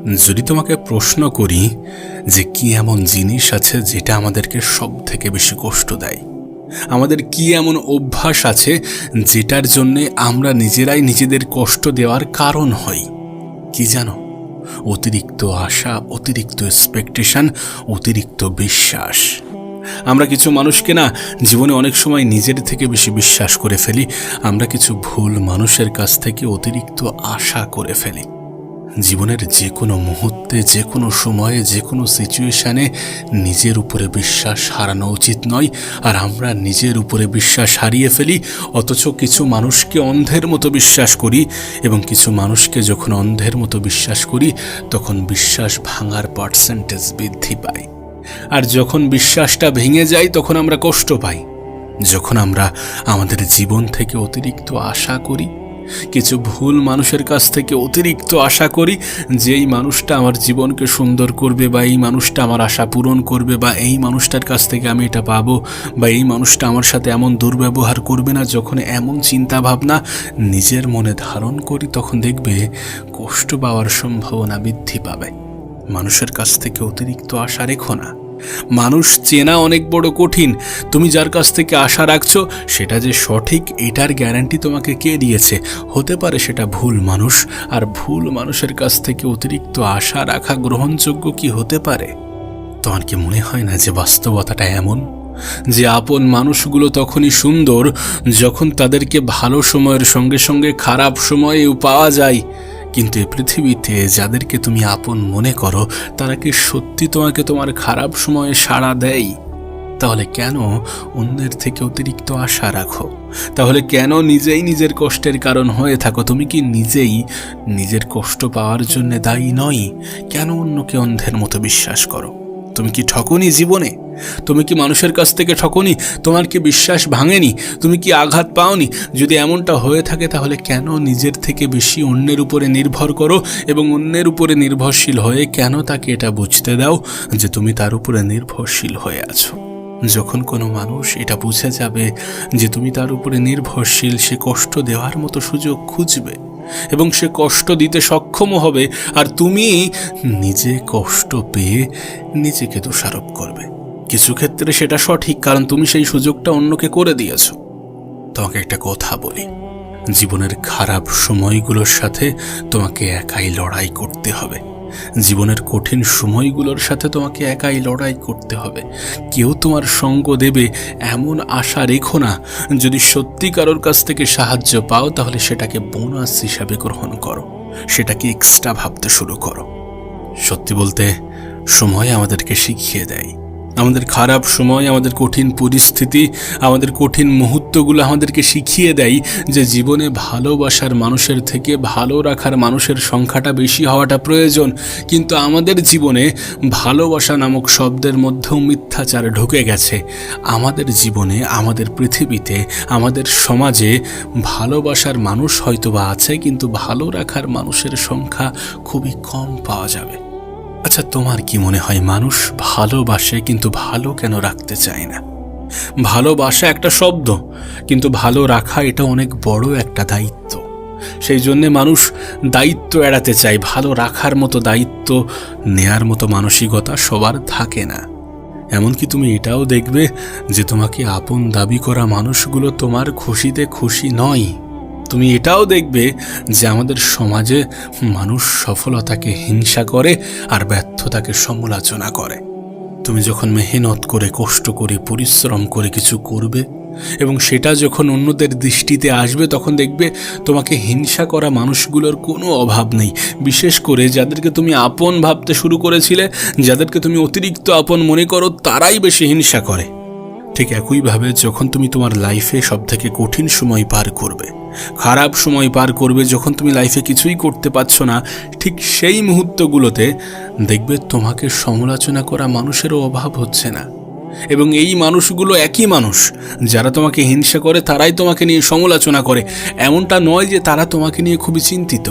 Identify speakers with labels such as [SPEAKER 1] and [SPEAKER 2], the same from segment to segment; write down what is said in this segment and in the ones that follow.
[SPEAKER 1] যদি তোমাকে প্রশ্ন করি যে কি এমন জিনিস আছে যেটা আমাদেরকে সব থেকে বেশি কষ্ট দেয়, আমাদের কি এমন অভ্যাস আছে যেটার জন্যে আমরা নিজেরাই নিজেদের কষ্ট দেওয়ার কারণ হই, কি জানো? অতিরিক্ত আশা, অতিরিক্ত এক্সপেকটেশন, অতিরিক্ত বিশ্বাস। আমরা কিছু মানুষকে না জীবনে অনেক সময় নিজের থেকে বেশি বিশ্বাস করে ফেলি। আমরা কিছু ভুল মানুষের কাছ থেকে অতিরিক্ত আশা করে ফেলি। জীবনের যে কোনো মুহূর্তে, যে কোনো সময়ে, যে কোনো সিচুয়েশানে নিজের উপরে বিশ্বাস হারানো উচিত নয়। আর আমরা নিজের উপরে বিশ্বাস হারিয়ে ফেলি, অথচ কিছু মানুষকে অন্ধের মতো বিশ্বাস করি। এবং কিছু মানুষকে যখন অন্ধের মতো বিশ্বাস করি তখন বিশ্বাস ভাঙার পার্সেন্টেজ বৃদ্ধি পায়। আর যখন বিশ্বাসটা ভেঙে যায় তখন আমরা কষ্ট পাই। যখন আমরা আমাদের জীবন থেকে অতিরিক্ত আশা করি, কিছু ভুল মানুষের কাছ থেকে অতিরিক্ত আশা করি যে এই মানুষটা আমার জীবনকে সুন্দর করবে, বা এই মানুষটা আমার আশা পূরণ করবে, বা এই মানুষটার কাছ থেকে আমি এটা পাবো, বা এই মানুষটা আমার সাথে এমন দুর্ব্যবহার করবে না। যখন এমন চিন্তা ভাবনা নিজের মনে ধারণ করি তখন দেখবে কষ্ট পাওয়ার সম্ভাবনা বৃদ্ধি পাবে। মানুষের কাছ থেকে অতিরিক্ত আশা রেখো না। মানুষ চেনা অনেক বড় কঠিন। তুমি যার কাছ থেকে আশা রাখছো সেটা যে সঠিক এটার গ্যারান্টি তোমাকে কে দিয়েছে? হতে পারে সেটা ভুল মানুষ। আর ভুল মানুষের কাছ থেকে অতিরিক্ত আশা রাখা গ্রহণযোগ্য কি হতে পারে? তোমার কি মনে হয় না যে বাস্তবতাটা এমন যে আপন মানুষগুলো তখনই সুন্দর যখন তাদেরকে ভালো সময়ের সঙ্গে সঙ্গে খারাপ সময়েও পাওয়া যায়? কিন্তু এই পৃথিবীতে যাদেরকে তুমি আপন মনে করো তারা কি সত্যি তোমাকে তোমার খারাপ সময়ে সাড়া দেয়? তাহলে কেন অন্যের থেকে অতিরিক্ত আশা রাখো? তাহলে কেন নিজেই নিজের কষ্টের কারণ হয়ে থাকো? তুমি কি নিজেই নিজের কষ্ট পাওয়ার জন্য দায়ী নয়? কেন অন্যকে অন্ধের মতো বিশ্বাস করো? তুমি কি ঠকনি জীবনে? তুমি কি মানুষের কাছ থেকে ঠকনি? তোমার কি বিশ্বাস ভাঙেনি? তুমি কি আঘাত পাওনি? যদি এমনটা হয়ে থাকে তাহলে কেন নিজের থেকে বেশি অন্যের উপরে নির্ভর করো? এবং অন্যের উপরে নির্ভরশীল হয়ে কেন তাকে এটা বুঝতে দাও যে তুমি তার উপরে নির্ভরশীল হয়ে আছো? যখন কোনো মানুষ এটা বুঝে যাবে যে তুমি তার উপরে নির্ভরশীল, সে কষ্ট দেওয়ার মতো সুযোগ খুঁজবে এবং সে কষ্ট দিতে সক্ষম হবে। আর তুমি নিজে কষ্ট পেয়ে নিজেকে দোষারোপ করবে। কিছু ক্ষেত্রে সেটা সঠিক, কারণ তুমি সেই সুযোগটা অন্যকে করে দিয়েছো। তোমাকে একটা কথা বলি, জীবনের খারাপ সময়গুলোর সাথে তোমাকে একাই লড়াই করতে হবে। জীবনের কঠিন সময়গুলোর সাথে তোমাকে একাই লড়াই করতে হবে। কেউ তোমার সঙ্গ দেবে এমন আশা রেখো না। যদি সত্যি কারোর কাছ থেকে সাহায্য পাও তাহলে সেটাকে বোনাস হিসাবে গ্রহণ করো, সেটাকে এক্সট্রা ভাবতে শুরু করো। সত্যি বলতে সময় আমাদেরকে শিখিয়ে দেয়। আমাদের খারাপ সময়, আমাদের কঠিন পরিস্থিতি, আমাদের কঠিন মুহূর্তগুলো আমাদেরকে শিখিয়ে দেয় যে জীবনে ভালোবাসার মানুষের থেকে ভালো রাখার মানুষের সংখ্যাটা বেশি হওয়াটা প্রয়োজন। কিন্তু আমাদের জীবনে ভালোবাসা নামক শব্দের মধ্যেও মিথ্যাচার ঢুকে গেছে। আমাদের জীবনে, আমাদের পৃথিবীতে, আমাদের সমাজে ভালোবাসার মানুষ হয়তোবা আছে, কিন্তু ভালো রাখার মানুষের সংখ্যা খুবই কম পাওয়া যাবে। আচ্ছা, তোমার কি মনে হয় মানুষ ভালোবাসে কিন্তু ভালো কেন রাখতে চায় না? ভালোবাসা একটা শব্দ, কিন্তু ভালো রাখা এটা অনেক বড় একটা দায়িত্ব। সেই জন্যে মানুষ দায়িত্ব এড়াতে চায়। ভালো রাখার মতো দায়িত্ব নেয়ার মতো মানসিকতা সবার থাকে না। এমনকি তুমি এটাও দেখবে যে তোমাকে আপন দাবি করা মানুষগুলো তোমার খুশিতে খুশি নয়। তুমি এটাও দেখবে যে আমাদের সমাজে মানুষ সফলতাকে হিংসা করে আর ব্যর্থতাকে সমালোচনা করে। তুমি যখন মেহনত করে, কষ্ট করে, পরিশ্রম করে কিছু করবে এবং সেটা যখন অন্যদের দৃষ্টিতে আসবে তখন দেখবে তোমাকে হিংসা করা মানুষগুলোর কোনো অভাব নেই। বিশেষ করে যাদেরকে তুমি আপন ভাবতে শুরু করেছিলে, যাদেরকে তুমি অতিরিক্ত আপন মনে করো, তারাই বেশি হিংসা করে। ঠিক একইভাবে যখন তুমি তোমার লাইফে সবথেকে কঠিন সময় পার করবে, খারাপ সময় পার করবে, যখন তুমি লাইফে কিছুই করতে পারছো না, ঠিক সেই মুহূর্তগুলোতে দেখবে তোমাকে সমালোচনা করা মানুষেরও অভাব হচ্ছে না। এবং এই মানুষগুলো একই মানুষ যারা তোমাকে হিংসা করে, তারাই তোমাকে নিয়ে সমালোচনা করে। এমনটা নয় যে তারা তোমাকে নিয়ে খুবই চিন্তিত,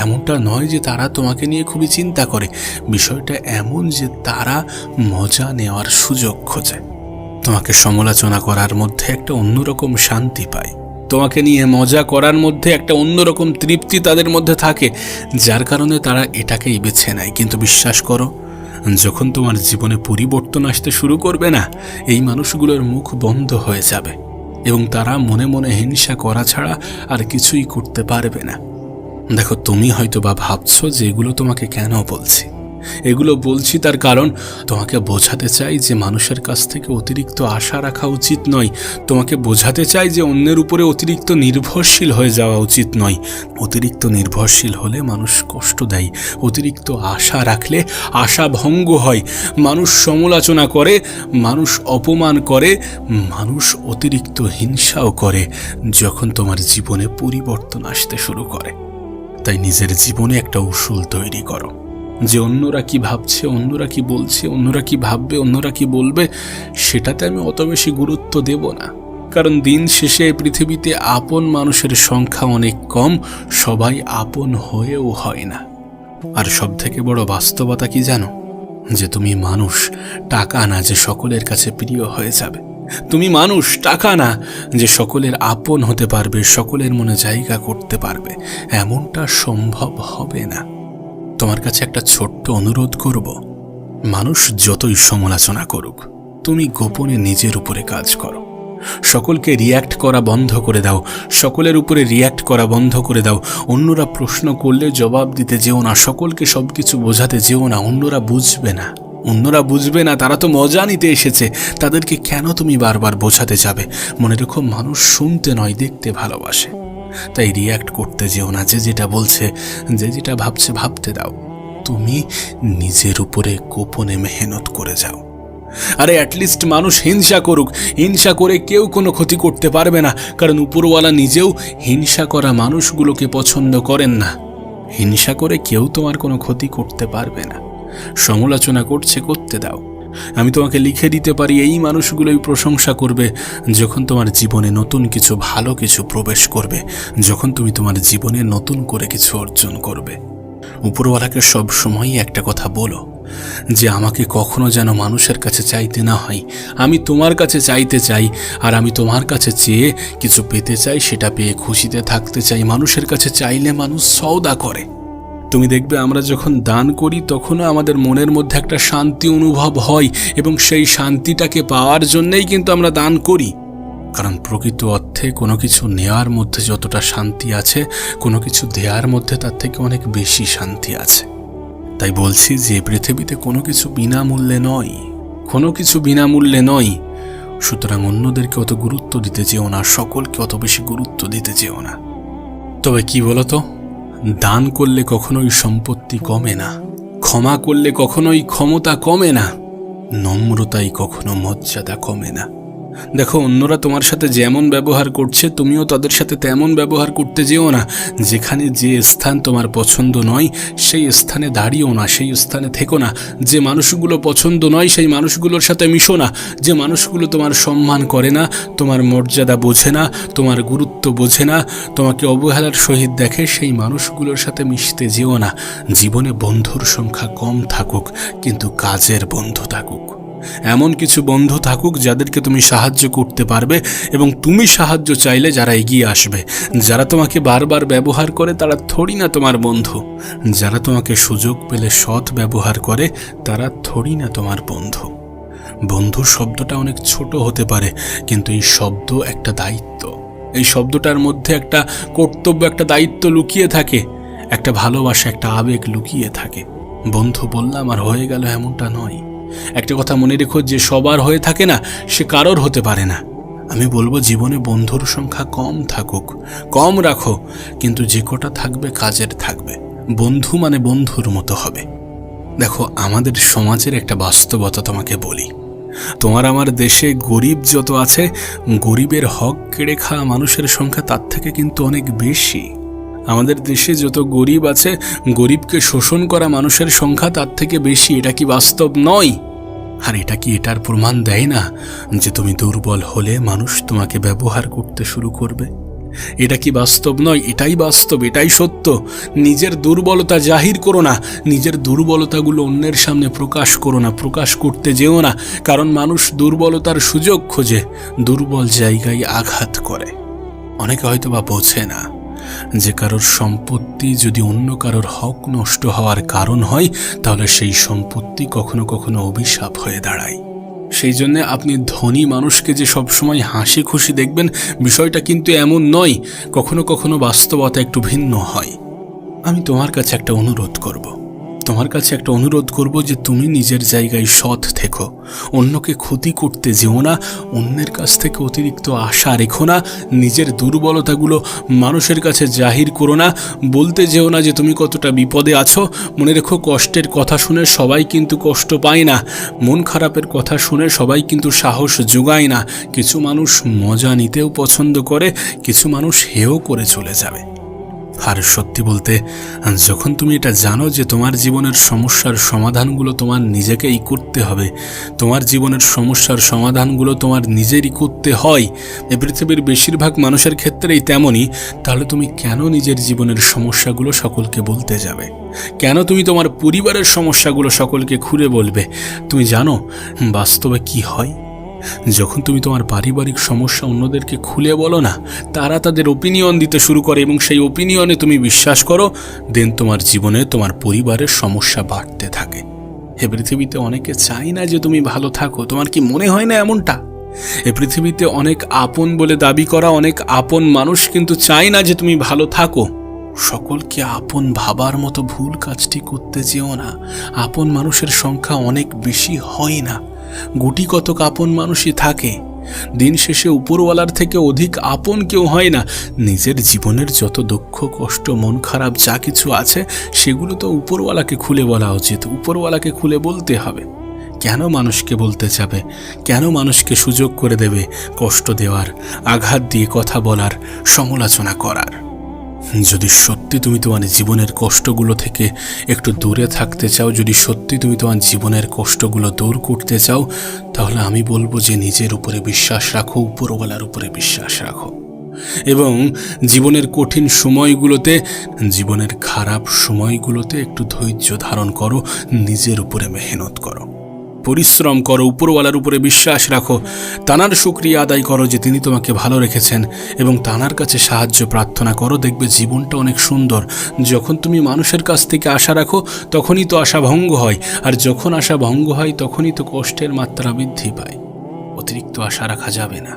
[SPEAKER 1] এমনটা নয় যে তারা তোমাকে নিয়ে খুবই চিন্তা করে। বিষয়টা এমন যে তারা মজা নেওয়ার সুযোগ খোঁজে। তোমাকে সমালোচনা করার মধ্যে একটা অন্যরকম শান্তি পায়। তোমাকে নিয়ে মজা করার মধ্যে একটা অন্যরকম তৃপ্তি তাদের মধ্যে থাকে, যার কারণে তারা এটাকেই বেছে নেয়। কিন্তু বিশ্বাস করো, যখন তোমার জীবনে পরিবর্তন আসতে শুরু করবে না, এই মানুষগুলোর মুখ বন্ধ হয়ে যাবে এবং তারা মনে মনে হিংসা করা ছাড়া আর কিছুই করতে পারবে না। দেখো, তুমি হয়তো বা ভাবছো যে এগুলো তোমাকে কেন বলছি। এগুলো বলছি তার কারণ তোমাকে বোঝাতে চাই যে মানুষের কাছ থেকে অতিরিক্ত আশা রাখা উচিত নয়। তোমাকে বোঝাতে চাই যে অন্যের উপরে অতিরিক্ত নির্ভরশীল হয়ে যাওয়া উচিত নয়। অতিরিক্ত নির্ভরশীল হলে মানুষ কষ্ট দেয়, অতিরিক্ত আশা রাখলে আশা ভঙ্গ হয়, মানুষ সমালোচনা করে, মানুষ অপমান করে, মানুষ অতিরিক্ত হিংসাও করে যখন তোমার জীবনে পরিবর্তন আসতে শুরু করে। তাই নিজের জীবনে একটা উসুল তৈরি করো যে অন্যরা কি ভাবছে, অন্যরা কি বলছে, অন্যরা কি ভাববে, অন্যরা কি বলবে, সেটাতে আমি অত বেশি গুরুত্ব দেব না। কারণ দিন শেষে এই পৃথিবীতে আপন মানুষের সংখ্যা অনেক কম, সবাই আপন হয়েও হয় না। আর সব থেকে বড় বাস্তবতা কি জানো? যে তুমি মানুষ, টাকা না যে সকলের কাছে প্রিয় হয়ে যাবে। তুমি মানুষ, টাকা না যে সকলের আপন হতে পারবে, সকলের মনে জায়গা করতে পারবে, এমনটা সম্ভব হবে না। তোমার কাছে একটা ছোট্ট অনুরোধ করব, মানুষ যতই সমালোচনা করুক, তুমি গোপনে নিজের উপরে কাজ করো। সকলকে রিয়্যাক্ট করা বন্ধ করে দাও, সকলের উপরে রিয়্যাক্ট করা বন্ধ করে দাও। অন্যরা প্রশ্ন করলে জবাব দিতে যেও না, সকলকে সবকিছু বোঝাতে যেও না। অন্যরা বুঝবে না, অন্যরা বুঝবে না, তারা তো মজা নিতে এসেছে। তাদেরকে কেন তুমি বারবার বোঝাতে যাবে? মনে রেখো, মানুষ শুনতে নয়, দেখতে ভালোবাসে। তাই রিয়্যাক্ট করতে যেও না। যে যেটা বলছে, যে যেটা ভাবছে, ভাবতে দাও। তুমি নিজের উপরে গোপনে মেহনত করে যাও। আরে অ্যাটলিস্ট মানুষ হিংসা করুক, হিংসা করে কেউ কোনো ক্ষতি করতে পারবে না, কারণ উপরওয়ালা নিজেও হিংসা করা মানুষগুলোকে পছন্দ করেন না। হিংসা করে কেউ তোমার কোনো ক্ষতি করতে পারবে না। সমালোচনা করছে, করতে দাও। আমি তোমাকে লিখে দিতে পারি, এই মানুষগুলোই প্রশংসা করবে যখন তোমার জীবনে নতুন কিছু, ভালো কিছু প্রবেশ করবে, যখন তুমি তোমার জীবনে নতুন করে কিছু অর্জন করবে। উপরওয়ালাকে সব সময়ই একটা কথা বলো যে আমাকে কখনো যেন মানুষের কাছে চাইতে না হয়। আমি তোমার কাছে চাইতে চাই, আর আমি তোমার কাছে চেয়ে কিছু পেতে চাই, সেটা পেয়ে খুশিতে থাকতে চাই। মানুষের কাছে চাইলে মানুষ সওদা করে। তুমি দেখবে আমরা যখন দান করি তখনও আমাদের মনের মধ্যে একটা শান্তি অনুভব হয়, এবং সেই শান্তিটাকে পাওয়ার জন্যই কিন্তু আমরা দান করি। কারণ প্রকৃত অর্থে কোনো কিছু নেওয়ার মধ্যে যতটা শান্তি আছে, কোনো কিছু দেওয়ার মধ্যে তার থেকে অনেক বেশি শান্তি আছে। তাই বলছি যে পৃথিবীতে কোনো কিছু বিনামূল্যে নয়, কোনো কিছু বিনামূল্যে নয়। সুতরাং অন্যদেরকে অত গুরুত্ব দিতে যেও না, সকলকে অত বেশি গুরুত্ব দিতে যেও না। তবে কি বলতো, দান করলে কখনোই সম্পত্তি কমে না, ক্ষমা করলে কখনোই ক্ষমতা কমে না, নম্রতাই কখনো মর্যাদা কমে না। দেখো, অন্যরা তোমার সাথে যেমন ব্যবহার করছে, তুমিও তাদের সাথে তেমন ব্যবহার করতে যেও না। যেখানে যে স্থান তোমার পছন্দ নয়, সেই স্থানে দাঁড়িয়েও না, সেই স্থানে থেকো না। যে মানুষগুলো পছন্দ নয়, সেই মানুষগুলোর সাথে মিশো না। যে মানুষগুলো তোমার সম্মান করে না, তোমার মর্যাদা বোঝে না, তোমার গুরুত্ব বোঝে না, তোমাকে অবহেলার সহিত দেখে, সেই মানুষগুলোর সাথে মিশতে যেও না। জীবনে বন্ধুর সংখ্যা কম থাকুক, কিন্তু কাজের বন্ধু থাকুক। এমন কিছু বন্ধু থাকুক যাদেরকে তুমি সাহায্য করতে পারবে, এবং তুমি সাহায্য চাইলে যারা এগিয়ে আসবে। যারা তোমাকে বারবার ব্যবহার করে তারা থোড়ি না তোমার বন্ধু। যারা তোমাকে সুযোগ পেলে সৎ ব্যবহার করে তারা থোড়ি না তোমার বন্ধু। বন্ধু শব্দটা অনেক ছোট হতে পারে, কিন্তু এই শব্দ একটা দায়িত্ব। এই শব্দটার মধ্যে একটা কর্তব্য, একটা দায়িত্ব লুকিয়ে থাকে, একটা ভালোবাসা, একটা আবেগ লুকিয়ে থাকে। বন্ধু বললাম আর হয়ে গেল এমনটা নয়। একটা কথা মনে রেখো, যে সবার হয়ে থাকে না, সে কারোর হতে পারে না। আমি বলবো জীবনে বন্ধুর সংখ্যা কম থাকুক, কম রাখো, কিন্তু যে কটা থাকবে কাজের থাকবে। বন্ধু মানে বন্ধুর মতো হবে। দেখো, আমাদের সমাজের একটা বাস্তবতা তোমাকে বলি। তোমার আমার দেশে গরিব যত আছে, গরিবের হক কেড়ে খাওয়া মানুষের সংখ্যা তার থেকে কিন্তু অনেক বেশি। আমাদের দেশে যত গরিব আছে, গরিবকে শোষণ করা মানুষের সংখ্যা তার থেকে বেশি। এটা কি বাস্তব নয়? আর এটা কি এটার প্রমাণ দেয় না যে তুমি দুর্বল হলে মানুষ তোমাকে ব্যবহার করতে শুরু করবে? এটা কি বাস্তব নয়? এটাই বাস্তব, এটাই সত্য। নিজের দুর্বলতা জাহির করো না, নিজের দুর্বলতাগুলো অন্যের সামনে প্রকাশ করো না, প্রকাশ করতে যেও না। কারণ মানুষ দুর্বলতার সুযোগ খোঁজে, দুর্বল জায়গায় আঘাত করে। অনেকে হয়তো বা বোঝে না যে কারোর সম্পত্তি যদি অন্য কারোর হক নষ্ট হওয়ার কারণ হয়, তাহলে সেই সম্পত্তি কখনো কখনো অভিশাপ হয়ে দাঁড়ায়। সেই জন্য আপনি ধনী মানুষকে যে সবসময় হাসি খুশি দেখবেন, বিষয়টা কিন্তু এমন নয়। কখনো কখনো বাস্তবতা একটু ভিন্ন হয়। আমি তোমার কাছে একটা অনুরোধ করব যে তুমি নিজের জায়গায় সৎ থেকো। অন্যকে ক্ষতি করতে যেও না, অন্যের কাছ থেকে অতিরিক্ত আশা রেখো না, নিজের দুর্বলতাগুলো মানুষের কাছে জাহির করো না, বলতে যেও না যে তুমি কতটা বিপদে আছো। মনে রেখো, কষ্টের কথা শুনে সবাই কিন্তু কষ্ট পায় না, মন খারাপের কথা শুনে সবাই কিন্তু সাহস যোগায় না। কিছু মানুষ মজা নিতেও পছন্দ করে, কিছু মানুষ হেও করে চলে যাবে। আর সত্যি বলতে, যখন তুমি এটা জানো যে তোমার জীবনের সমস্যার সমাধানগুলো তোমার নিজেকেই করতে হবে, তোমার জীবনের সমস্যার সমাধানগুলো তোমার নিজেরই করতে হয়, এই পৃথিবীর বেশিরভাগ মানুষের ক্ষেত্রেই তেমনই, তাহলে তুমি কেন নিজের জীবনের সমস্যাগুলো সকলকে বলতে যাবে? কেন তুমি তোমার পরিবারের সমস্যাগুলো সকলকে খুলে বলবে? তুমি জানো বাস্তবে কি হয়? যখন তুমি তোমার পারিবারিক সমস্যা অন্যদেরকে খুলে বলো না, তারা তাদের ওপিনিয়ন দিতে শুরু করে এবং সেই ওপিনিয়নে তুমি বিশ্বাস করো, দেন তোমার জীবনে তোমার পরিবারের সমস্যা বাড়তে থাকে। এ পৃথিবীতে অনেকে চায় না যে তুমি ভালো থাকো। তোমার কি মনে হয় না এমনটা? এ পৃথিবীতে অনেক আপন বলে দাবি করা অনেক আপন মানুষ কিন্তু চায় না যে তুমি ভালো থাকো। সকলকে আপন ভাবার মতো ভুল কাজটি করতে যেও না। আপন মানুষের সংখ্যা অনেক বেশি হয় না, গুটি কতক আপন মানুষই থাকে। দিন শেষে উপরওয়ালার থেকে অধিক আপন কেউ হয় না। নিজের জীবনের যত দুঃখ কষ্ট মন খারাপ যা কিছু আছে, সেগুলো তো উপরওয়ালাকে খুলে বলা উচিত, উপরওয়ালাকে খুলে বলতে হবে। কেন মানুষকে বলতে যাবে? কেন মানুষকে সুযোগ করে দেবে কষ্ট দেওয়ার, আঘাত দিয়ে কথা বলার, সমালোচনা করার? যদি সত্যি তুমি তোমার জীবনের কষ্টগুলো থেকে একটু দূরে থাকতে চাও, যদি সত্যি তুমি তোমার জীবনের কষ্টগুলো দূর করতে চাও, তাহলে আমি বলবো যে নিজের উপরে বিশ্বাস রাখো, উপরওয়ালার উপরে বিশ্বাস রাখো, এবং জীবনের কঠিন সময়গুলোতে, জীবনের খারাপ সময়গুলোতে একটু ধৈর্য ধারণ করো, নিজের উপরে মেহনত করো, পরিশ্রম করো, উপরওয়ালার উপরে বিশ্বাস রাখো, তানার শুকরিয়া আদায় করো যে তিনি তোমাকে ভালো রেখেছেন, এবং তানার কাছে সাহায্য প্রার্থনা করো। দেখবে জীবনটা অনেক সুন্দর। যখন তুমি মানুষের কাছ থেকে আশা রাখো, তখনই তো আশা ভঙ্গ হয়, আর যখন আশা ভঙ্গ হয় তখনই তো কষ্টের মাত্রা বৃদ্ধি পায়। অতিরিক্ত আশা রাখা যাবে না।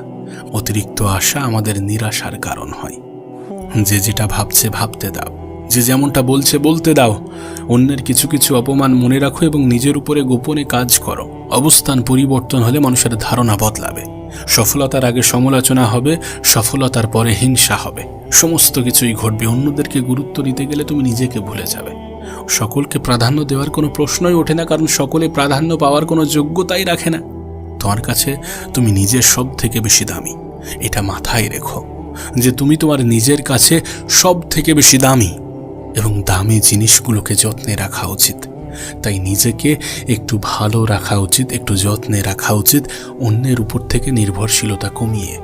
[SPEAKER 1] অতিরিক্ত আশা আমাদের নিরাশার কারণ হয়। যে যেটা ভাবছে ভাবতে দাও, যে যেমনটা বলছে বলতে দাও। অন্যের কিছু কিছু অপমান মনে রাখো এবং নিজের উপরে গোপনে কাজ করো। অবস্থান পরিবর্তন হলে মানুষের ধারণা বদলাবে। সফলতার আগে সমালোচনা হবে, সফলতার পরে হিংসা হবে, সমস্ত কিছুই ঘটবে। অন্যদেরকে গুরুত্ব দিতে গেলে তুমি নিজেকে ভুলে যাবে। সকলকে প্রাধান্য দেওয়ার কোনো প্রশ্নই ওঠে না, কারণ সকলে প্রাধান্য পাওয়ার কোনো যোগ্যতাই রাখে না। তোমার কাছে তুমি নিজের সব থেকে বেশি দামি, এটা মাথায় রেখো যে তুমি তোমার নিজের কাছে সব থেকে বেশি দামি, এবং দামি জিনিসগুলোকে যত্নে রাখা উচিত। তাই নিজেকে একটু ভালো রাখা উচিত, একটু যত্নে রাখা উচিত, অন্যের উপর থেকে নির্ভরশীলতা কমিয়ে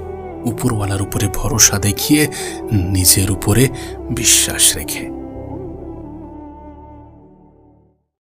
[SPEAKER 1] উপরওয়ালার উপরে ভরসা দেখিয়ে নিজের উপরে বিশ্বাস রেখে।